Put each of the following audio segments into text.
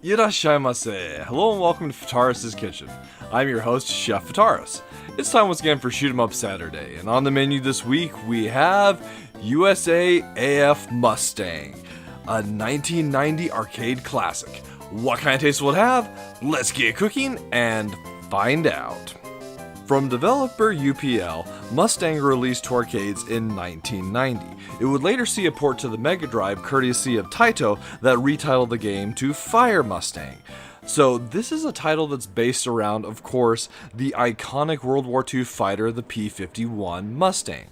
Irashaimase. Hello and welcome to Fataris' Kitchen. I'm your host, Chef Fataris. It's time once again for Shoot 'em Up Saturday, and on the menu this week we have USAAF Mustang, a 1990 arcade classic. What kind of taste will it have? Let's get cooking and find out. From developer UPL, Mustang released to arcades in 1990. It would later see a port to the Mega Drive courtesy of Taito that retitled the game to Fire Mustang. So this is a title that's based around, of course, the iconic World War II fighter, the P-51 Mustang.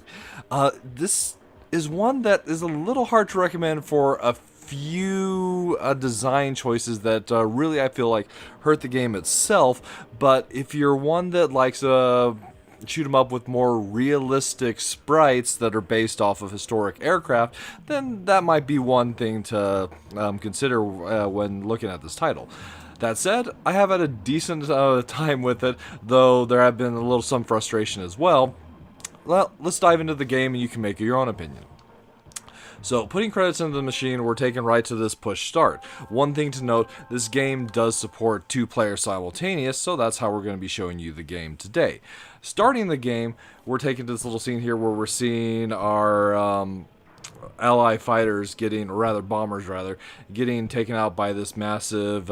This is one that is a little hard to recommend for a few design choices that really I feel like hurt the game itself, but if you're one that likes shoot 'em up with more realistic sprites that are based off of historic aircraft, then that might be one thing to consider when looking at this title. That said, I have had a decent time with it, though there have been some frustration as well. Well, let's dive into the game and you can make your own opinion. So, putting credits into the machine, we're taken right to this push start. One thing to note, this game does support 2 players simultaneous, so that's how we're going to be showing you the game today. Starting the game, we're taken to this little scene here where we're seeing our ally fighters bombers getting taken out by this massive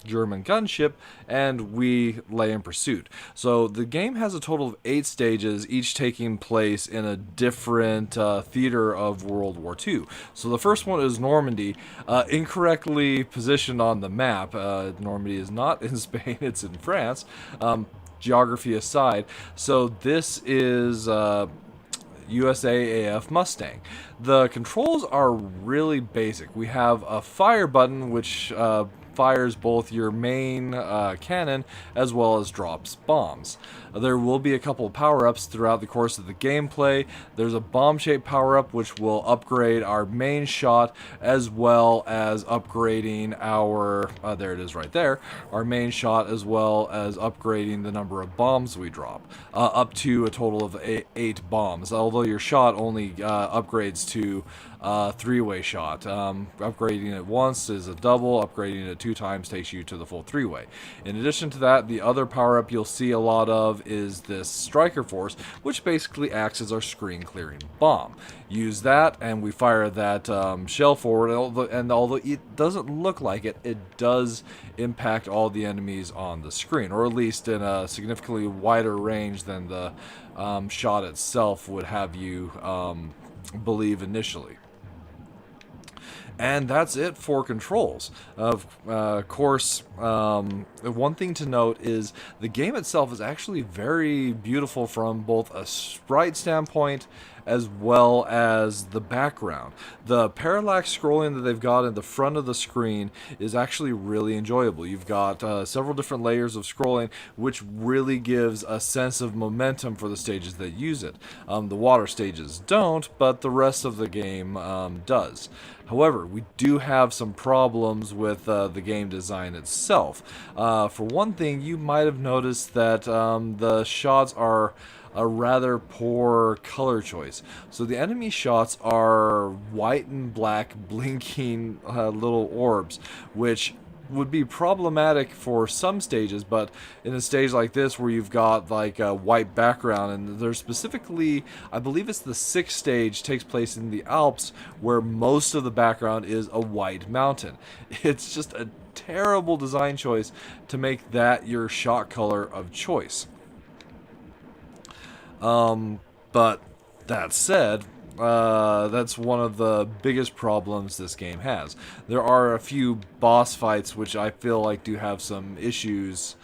German gunship, and we lay in pursuit. So the game has a total of 8 stages, each taking place in a different theater of World War II. So the first one is Normandy, incorrectly positioned on the map. Normandy is not in Spain, it's in France, geography aside. So this is USAAF Mustang. The controls are really basic. We have a fire button which fires both your main cannon as well as drops bombs. There will be a couple of power-ups throughout the course of the gameplay. There's a bomb-shaped power-up which will upgrade our main shot as well as upgrading our, there it is right there, our main shot as well as upgrading the number of bombs we drop, up to a total of 8 bombs, although your shot only upgrades to 3-way shot. Upgrading it once is a double, upgrading it 2 times takes you to the full 3-way. In addition to that, the other power-up you'll see a lot of is this Striker Force, which basically acts as our screen-clearing bomb. Use that, and we fire that shell forward, and although it doesn't look like it, it does impact all the enemies on the screen, or at least in a significantly wider range than the shot itself would have you believe initially. And that's it for controls. Of course, one thing to note is the game itself is actually very beautiful from both a sprite standpoint as well as the background. The parallax scrolling that they've got in the front of the screen is actually really enjoyable. You've got several different layers of scrolling, which really gives a sense of momentum for the stages that use it. The water stages don't, but the rest of the game does. However, we do have some problems with the game design itself. For one thing, you might have noticed that the shots are a rather poor color choice. So the enemy shots are white and black blinking little orbs, which would be problematic for some stages, but in a stage like this where you've got like a white background, and there's specifically, I believe it's the 6th stage, takes place in the Alps, where most of the background is a white mountain. It's just a terrible design choice to make that your shot color of choice. But that said, that's one of the biggest problems this game has. There are a few boss fights which I feel like do have some issues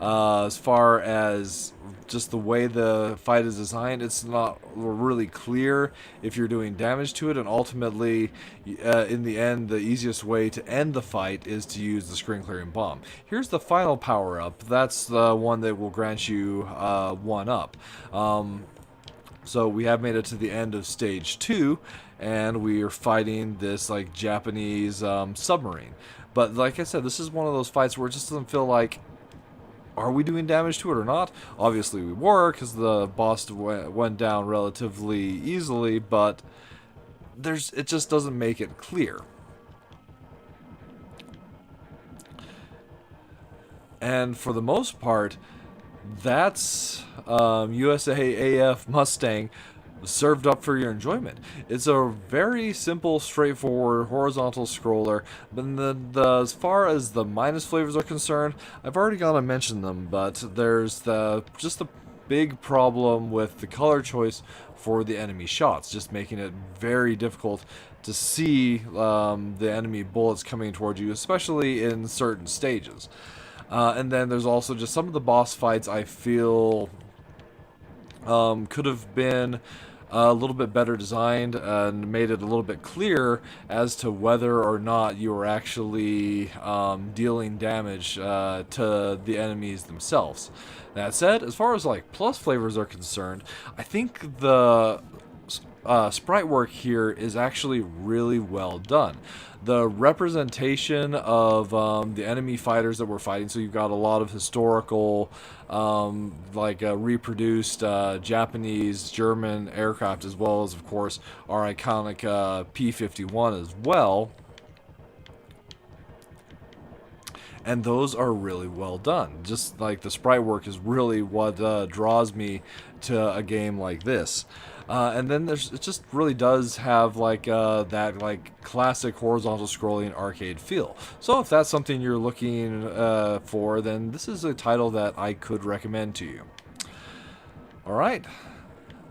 as far as just the way the fight is designed. It's not really clear if you're doing damage to it, and ultimately in the end the easiest way to end the fight is to use the screen clearing bomb. Here's the final power up. That's the one that will grant you 1-up. So we have made it to the end of stage 2, and we are fighting this like Japanese submarine. But like I said, this is one of those fights where it just doesn't feel like, are we doing damage to it or not? Obviously we were, because the boss went down relatively easily, but it just doesn't make it clear. And for the most part, that's USAAF Mustang served up for your enjoyment. It's a very simple, straightforward horizontal scroller. But as far as the minus flavors are concerned, I've already got to mention them. But there's the big problem with the color choice for the enemy shots, just making it very difficult to see the enemy bullets coming towards you, especially in certain stages. And then there's also just some of the boss fights I feel could have been a little bit better designed and made it a little bit clearer as to whether or not you are actually dealing damage to the enemies themselves. That said, as far as like plus flavors are concerned, I think the sprite work here is actually really well done. The representation of the enemy fighters that we're fighting, so you've got a lot of historical, reproduced Japanese, German aircraft, as well as, of course, our iconic P-51 as well. And those are really well done. Just like the sprite work is really what draws me to a game like this. And then it just really does have like that like classic horizontal scrolling arcade feel. So if that's something you're looking for, then this is a title that I could recommend to you. All right.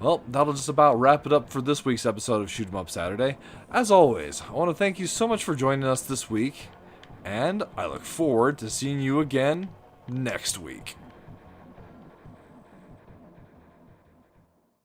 Well, that'll just about wrap it up for this week's episode of Shoot 'em Up Saturday. As always, I want to thank you so much for joining us this week, and I look forward to seeing you again next week.